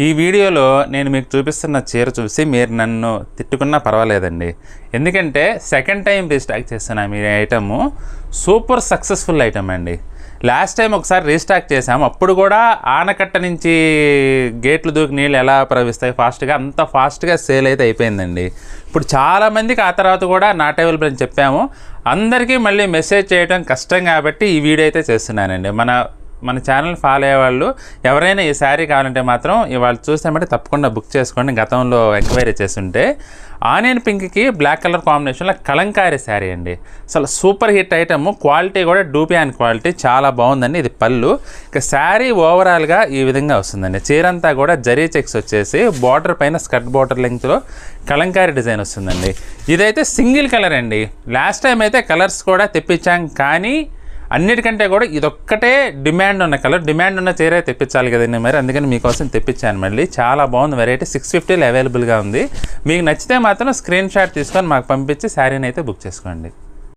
ఈ వీడియోలో నేను మీకు చూపిస్తున్న చీర చూసి మీరు నన్ను తిట్టుకున్నా పర్వాలేదండి. ఎందుకంటే సెకండ్ టైం రీస్టాక్ చేస్తున్నాను. ఈ ఐటము సూపర్ సక్సెస్ఫుల్ ఐటమ్ అండి. లాస్ట్ టైం ఒకసారి రీస్టాక్ చేసాము, అప్పుడు కూడా ఆనకట్ట నుంచి గేట్లు దూకి నీళ్ళు ఎలా ప్రవహిస్తాయి ఫాస్ట్గా, అంత ఫాస్ట్గా సేల్ అయితే అయిపోయిందండి. ఇప్పుడు చాలామందికి ఆ తర్వాత కూడా నాట్ అవైలబుల్ అని చెప్పాము. అందరికీ మళ్ళీ మెసేజ్ చేయడం కష్టం కాబట్టి ఈ వీడియో అయితే చేస్తున్నానండి. మన ఛానల్ ఫాలో అయ్యేవాళ్ళు ఎవరైనా ఈ శారీ కావాలంటే మాత్రం ఇవాళ చూసామంటే తప్పకుండా బుక్ చేసుకోండి. గతంలో ఎంక్వైరీ చేస్తుంటే ఆనియన్ పింక్కి బ్లాక్ కలర్ కాంబినేషన్లో కలంకారీ శారీ అండి. అసలు సూపర్ హిట్ ఐటమ్, క్వాలిటీ కూడా డూపియాన్ క్వాలిటీ చాలా బాగుందండి. ఇది పళ్ళు. ఇక శారీ ఓవరాల్గా ఈ విధంగా వస్తుందండి. చీరంతా కూడా జరీ చెక్స్ వచ్చేసి బార్డర్ పైన స్కర్ట్ బార్డర్ లెంగ్త్లో కలంకారీ డిజైన్ వస్తుందండి. ఇదైతే సింగిల్ కలర్ అండి. లాస్ట్ టైం అయితే కలర్స్ కూడా తెప్పించాం, కానీ అన్నిటికంటే కూడా ఇదొక్కటే డిమాండ్ ఉన్న కలర్. డిమాండ్ ఉన్న చీర తెప్పించాలి కదండి మరి, అందుకని మీకోసం తెప్పించాను. మళ్ళీ చాలా బాగుంది వెరైటీ. 650లో అవైలబుల్గా ఉంది. మీకు నచ్చితే మాత్రం స్క్రీన్ షాట్ తీసుకొని మాకు పంపించి శారీని అయితే బుక్ చేసుకోండి.